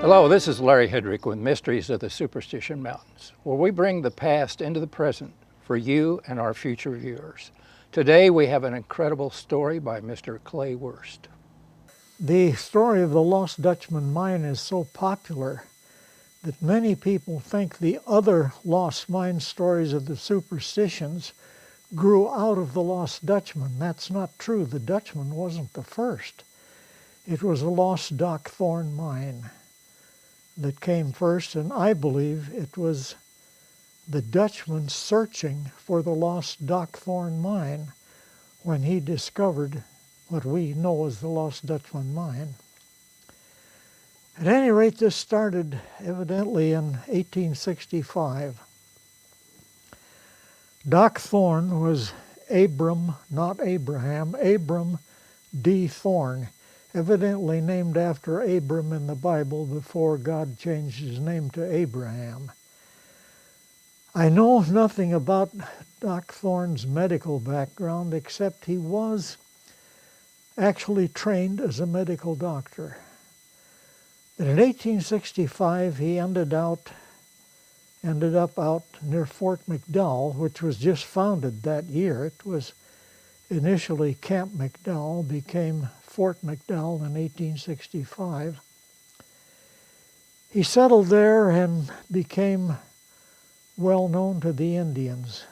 Hello, this is Larry Hedrick with Mysteries of the Superstition Mountains, where we bring the past into the present for you and our future viewers. Today we have an incredible story by Mr. Clay Wurst. The story of the Lost Dutchman Mine is so popular that many people think the other lost mine stories of the superstitions grew out of the Lost Dutchman. That's not true. The Dutchman wasn't the first. It was the Lost Doc Thorne mine that came first, and I believe it was the Dutchman searching for the lost Doc Thorne mine when he discovered what we know as the Lost Dutchman Mine. At any rate, this started evidently in 1865. Doc Thorne was Abram, not Abraham, Abram D. Thorne, evidently named after Abram in the Bible before God changed his name to Abraham. I know nothing about Doc Thorne's medical background except he was actually trained as a medical doctor. But in 1865 he ended up out near Fort McDowell, which was just founded that year. It was initially Camp McDowell, became Fort McDowell in 1865. He settled there and became well known to the Indians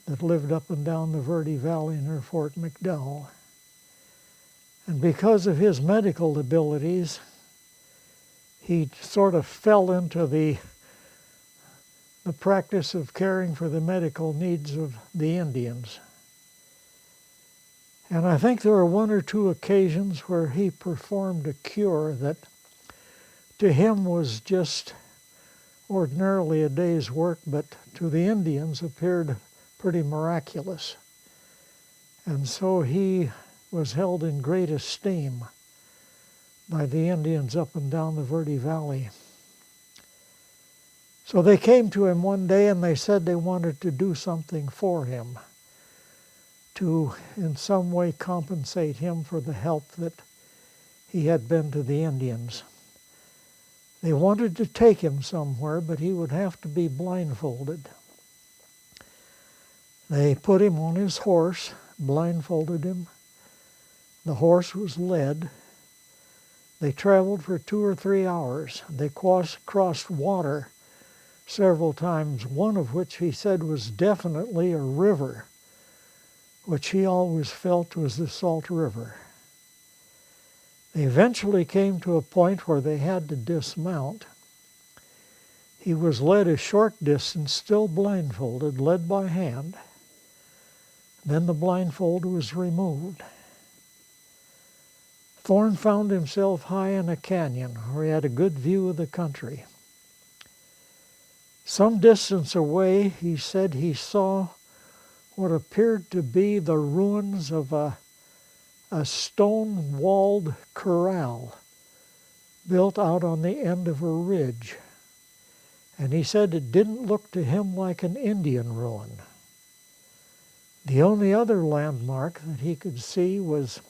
that lived up and down the Verde Valley near Fort McDowell. And because of his medical abilities, he sort of fell into the practice of caring for the medical needs of the Indians. And I think there were one or two occasions where he performed a cure that to him was just ordinarily a day's work, but to the Indians appeared pretty miraculous. And so he was held in great esteem by the Indians up and down the Verde Valley. So they came to him one day and they said they wanted to do something for him, to in some way compensate him for the help that he had been to the Indians. They wanted to take him somewhere, but he would have to be blindfolded. They put him on his horse, blindfolded him. The horse was led. They traveled for 2 or 3 hours. They crossed water several times, one of which he said was definitely a river, which he always felt was the Salt River. They eventually came to a point where they had to dismount. He was led a short distance, still blindfolded, led by hand. Then the blindfold was removed. Thorne found himself high in a canyon where he had a good view of the country. Some distance away, he said he saw what appeared to be the ruins of a stone-walled corral built out on the end of a ridge. And he said it didn't look to him like an Indian ruin. The only other landmark that he could see was,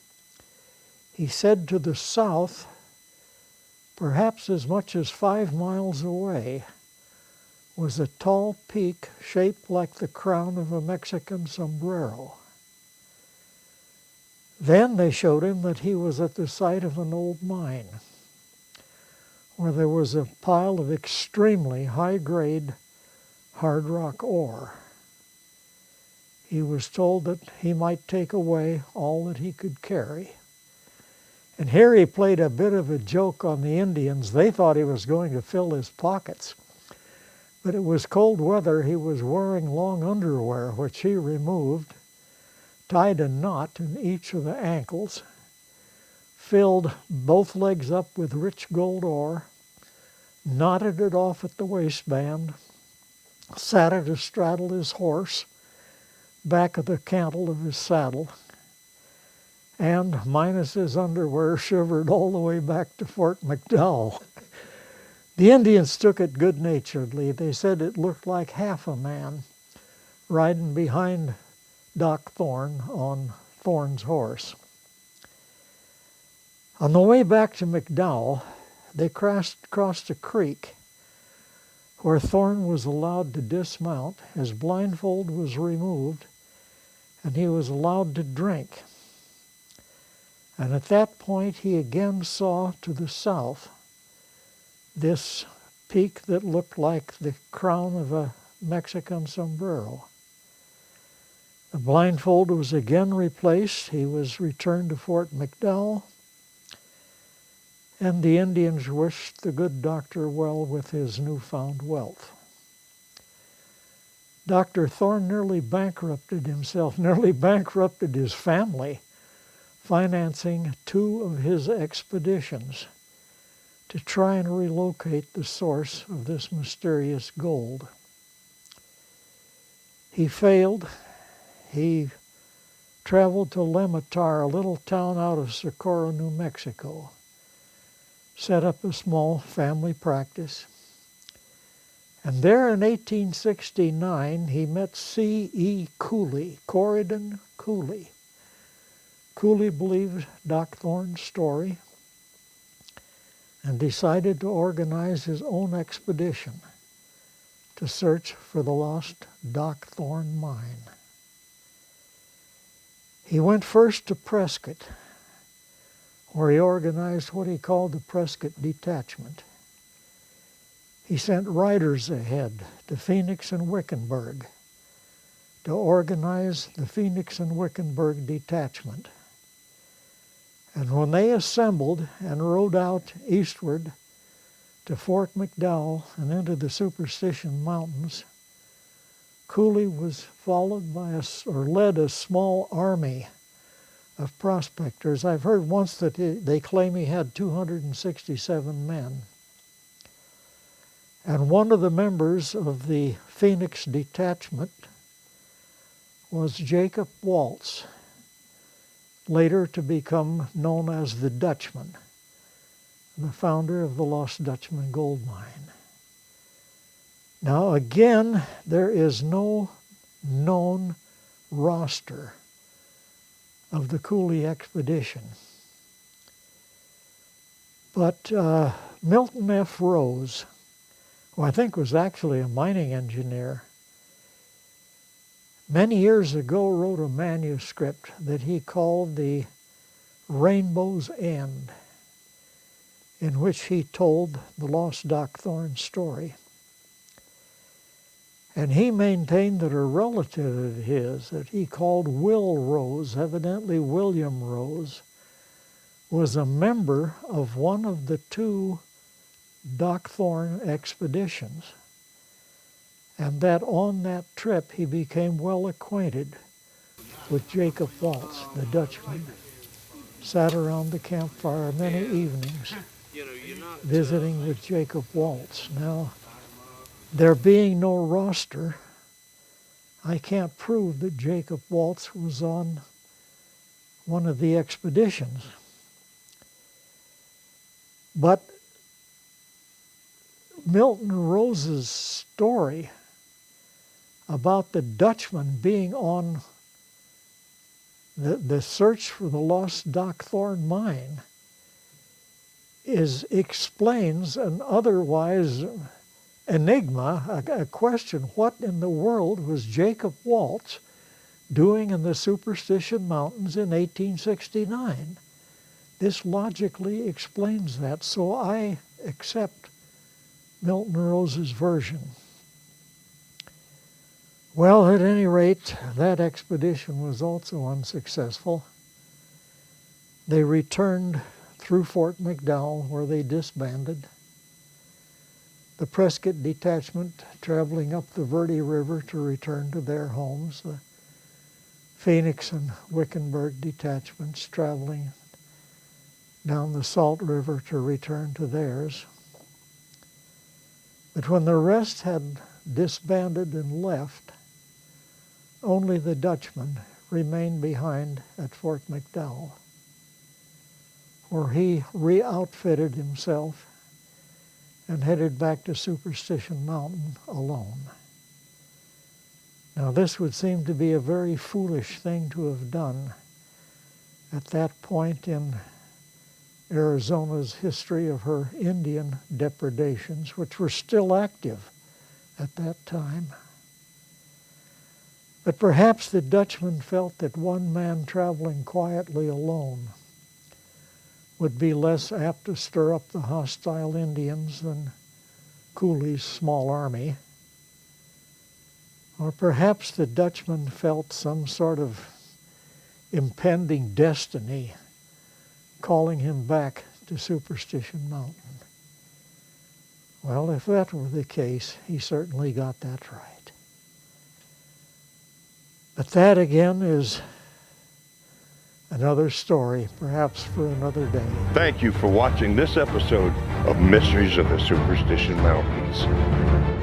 he said, to the south, perhaps as much as 5 miles away, was a tall peak shaped like the crown of a Mexican sombrero. Then they showed him that he was at the site of an old mine, where there was a pile of extremely high-grade hard rock ore. He was told that he might take away all that he could carry. And here he played a bit of a joke on the Indians. They thought he was going to fill his pockets. But it was cold weather. He was wearing long underwear, which he removed, tied a knot in each of the ankles, filled both legs up with rich gold ore, knotted it off at the waistband, sat it astraddle his horse, back of the cantle of his saddle, and, minus his underwear, shivered all the way back to Fort McDowell. The Indians took it good-naturedly. They said it looked like half a man riding behind Doc Thorne on Thorne's horse. On the way back to McDowell, they crossed a creek where Thorne was allowed to dismount. His blindfold was removed, and he was allowed to drink. And at that point, he again saw to the south this peak that looked like the crown of a Mexican sombrero. The blindfold was again replaced. He was returned to Fort McDowell, and the Indians wished the good doctor well with his newfound wealth. Dr. Thorne nearly bankrupted himself, nearly bankrupted his family, financing 2 of his expeditions to try and relocate the source of this mysterious gold. He failed. He traveled to Lematar, a little town out of Socorro, New Mexico, set up a small family practice. And there in 1869, he met C.E. Cooley, Corydon Cooley. Cooley believed Doc Thorne's story and decided to organize his own expedition to search for the lost Doc Thorne mine. He went first to Prescott, where he organized what he called the Prescott Detachment. He sent riders ahead to Phoenix and Wickenburg to organize the Phoenix and Wickenburg Detachment. And when they assembled and rode out eastward to Fort McDowell and into the Superstition Mountains, Cooley was followed by led a small army of prospectors. I've heard once that they claim he had 267 men. And one of the members of the Phoenix Detachment was Jacob Waltz, later to become known as the Dutchman, the founder of the Lost Dutchman gold mine. Now again, there is no known roster of the Cooley expedition. But Milton F. Rose, who I think was actually a mining engineer, many years ago wrote a manuscript that he called the Rainbow's End, in which he told the lost Doc Thorne story. And he maintained that a relative of his, that he called Will Rose, evidently William Rose, was a member of one of the 2 Doc Thorne expeditions, and that on that trip he became well acquainted with Jacob Waltz, the Dutchman, sat around the campfire many evenings visiting with Jacob Waltz. Now, there being no roster, I can't prove that Jacob Waltz was on one of the expeditions. But Milton Rose's story about the Dutchman being on the search for the lost Doc Thorne mine explains an otherwise enigma, a question. What in the world was Jacob Waltz doing in the Superstition Mountains in 1869? This logically explains that, so I accept Milton Rose's version. Well, at any rate, that expedition was also unsuccessful. They returned through Fort McDowell, where they disbanded. The Prescott Detachment traveling up the Verde River to return to their homes. The Phoenix and Wickenburg detachments traveling down the Salt River to return to theirs. But when the rest had disbanded and left, only the Dutchman remained behind at Fort McDowell, where he re-outfitted himself and headed back to Superstition Mountain alone. Now, this would seem to be a very foolish thing to have done at that point in Arizona's history of her Indian depredations, which were still active at that time. But perhaps the Dutchman felt that one man traveling quietly alone would be less apt to stir up the hostile Indians than Cooley's small army. Or perhaps the Dutchman felt some sort of impending destiny calling him back to Superstition Mountain. Well, if that were the case, he certainly got that right. But that, again, is another story, perhaps for another day. Thank you for watching this episode of Mysteries of the Superstition Mountains.